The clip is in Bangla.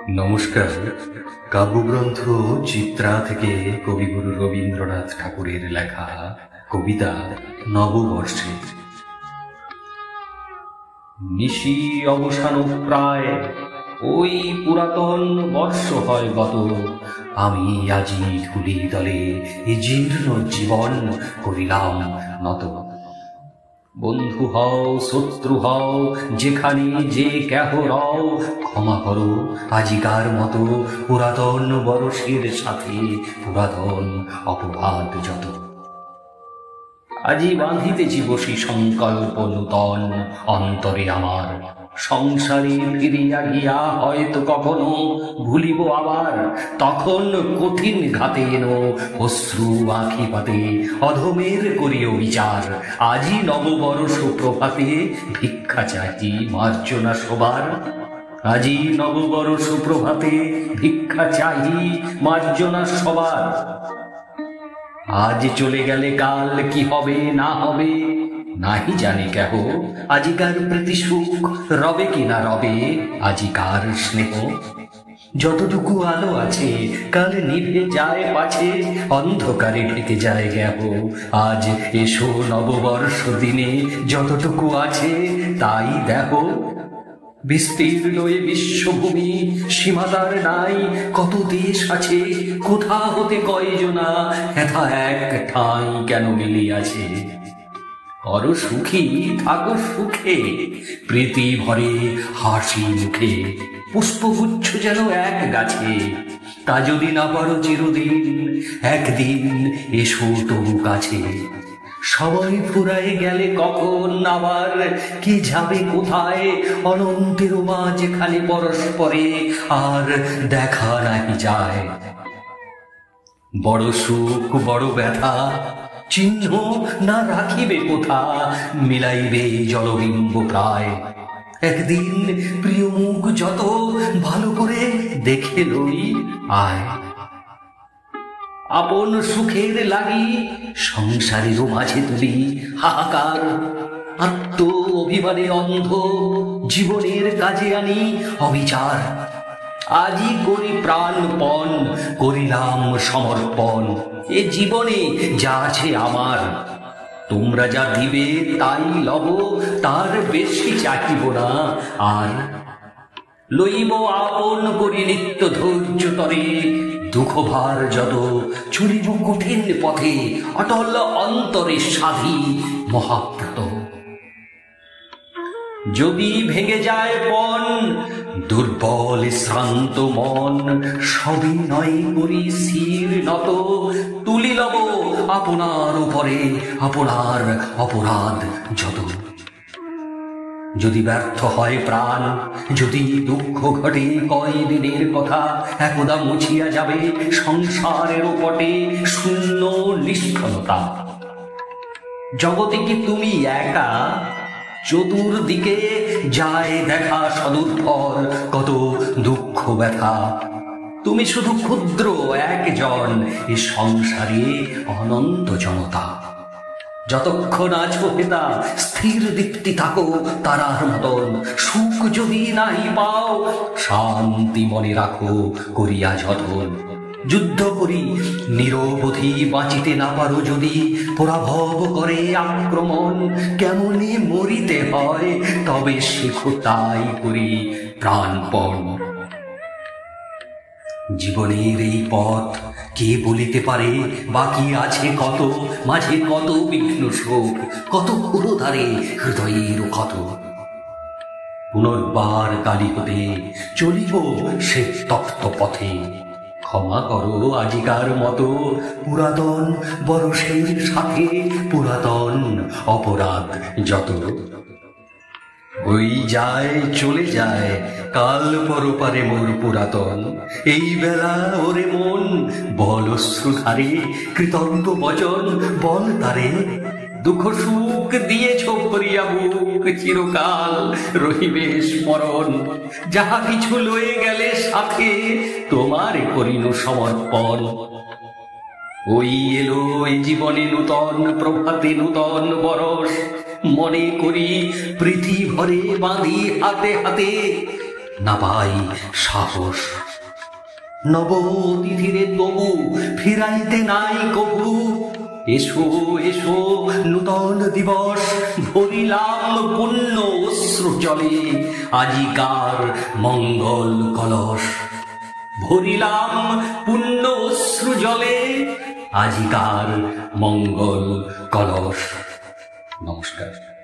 নমস্কার। কাব্যগ্রন্থ চিত্রা থেকে কবিগুরু রবীন্দ্রনাথ ঠাকুরের লেখা কবিতা নববর্ষে। নিশি অবসান প্রায়, ওই পুরাতন বর্ষ হয় গত। আমি আজি ধুলি দলে এ জীর্ণ জীবন করিলাম নত। বন্ধু হও শত্রু হও, যেখানে যে কেহ রও, ক্ষমা করো আজিকার মতো পুরাতন বরষের সাথে পুরাতন অপরাধ যত। আজি বাঁধিতেছি বসি সংকল্প নূতন অন্তরে আমার। সংসারে ফিরিয়া গিয়া হয়তো কখনো ভুলিব আবার, তখন কঠিন ঘাতে এনো অশ্রু আঁখি পাতে অধমের করিও বিচার। আজি নববর্ষ প্রভাতে ভিক্ষা চাহি মার্জনা সবার। আজি নববর্ষ প্রভাতে ভিক্ষা চাহি মার্জনা সবার। আজ চলে গেলে কাল কি হবে না হবে নাহি জানি কেহ। আজিকার প্রীতি সুখ রবে কি না রবে, আজিকার স্নেহ। যতটুকু আলো আছে কাল নিভে যায় পাছে, অন্ধকারে ঢেকে যায় জ্ঞাহ। আজ এসো নববর্ষ দিনে যতটুকু আছে তাই দেখো। বিস্তীর্ণ এ বিশ্বভূমি সীমাদার নাই, কত দেশ আছে কোথা হতে কয়জনা হেথা এক ঠাঁই কেন মিলিয়াছে। করো সুখী থাকো সুখে, প্রীতি ভরে হাসি মুখে। পুষ্পগুচ্ছ যেন এক গাছে, তা যদি না পারো চিরদিন, একদিন এসো তবু কাছে। সবাই ফুরায়ে গেলে কখন আবার, কে যাবে কোথায় অনন্তের মাঝখানে পরস্পরে আর দেখা নাহি যায়। বড় সুখ বড় ব্যথা চিহ্ন না রাখিবে কোথা, মিলাইবে জলবিম্ব প্রায়। একদিন প্রিয় মুখ যত ভালো করে দেখে লই আয়। আপন সুখের লাগি সংসারের মাঝে তুলি হাহাকার। আত্ম অভিমানে অন্ধ জীবনের কাজে আনি অবিচার। আজি করি প্রাণপণ করিলাম সমর্পণ, এ জীবনে যা আছে আমার। তোমরা যা দিবে তাই লব, তার বেশি চাহিব না আর। লইব আপন করি নিত্য ধৈর্য তরে, দুঃখ ভার যত চলিব কঠিন পথে, অটল অন্তরে সাধি মহাব্রত। যদি ভেঙে যায় পণ দুর্বল শ্রান্ত মন, সবিনয় করি শির নত। তুলি লব আপনার উপরে আপনার অপরাধ যত। যদি ব্যর্থ হয় প্রাণ, যদি দুঃখ ঘটে কয়দিনের কথা, একদা মুছিয়া যাবে সংসারের পটে শূন্য নিষ্ফলতা। জগতে কি তুমি একা? চতুর্দিকে যায় দেখা সদুর্ভর কত দুঃখ ব্যথা। তুমি শুধু ক্ষুদ্র একজন এ সংসারে অনন্ত জনতা। যতক্ষণ আছো হেতা স্থির দীপ্তি থাকো তারার মতন। সুখ যদি নাই পাও শান্তি মনে রাখো করিয়া যতন। যুদ্ধ করি নিরবধি বাঁচিতে না পারো যদি, পরাভব করে আক্রমণ কেমনে মরিতে হয়, তবে শেখো তাই করি প্রাণপণ। জীবনের এই পথ কে বলিতে পারে, বাকি আছে কত, মাঝে কত বিঘ্ন শোক, কত ক্ষুরধারে হৃদয়ের ক্ষত। পুনর্বার কালী হতে চলিব সে তপ্ত পথে। ক্ষমা করো আজিকার মতো পুরাতন বরষের সাথে পুরাতন অপরাধ যত। ওই যায় চলে যায় কাল পরপারে মোর পুরাতন। এই বেলা ওরে মন বল অশ্রুধারে কৃতজ্ঞ বচন বল তারে। দুঃখ সুখ দিয়েছ ভরিয়া বুক চিরকাল রহিবে স্মরণ। যাহা কিছু লয়ে গেলে সাথে তোমারে করিল সমর্পণ। ওই এলো এই জীবনে নূতন প্রভাতে নূতন বরষ। মনে করি প্রীতি ভরে বাঁধি হাতে হাতে, না পাই সাহস। নব অতিথিরে তবু ফিরাইতে নাই কভু। এসো এসো নূতন দিবস, ভরিলাম পুণ্য অশ্রু জলে আজিকার মঙ্গল কলস। ভরিলাম পুণ্য অশ্রু জলে আজিকার মঙ্গল কলস। নমস্কার।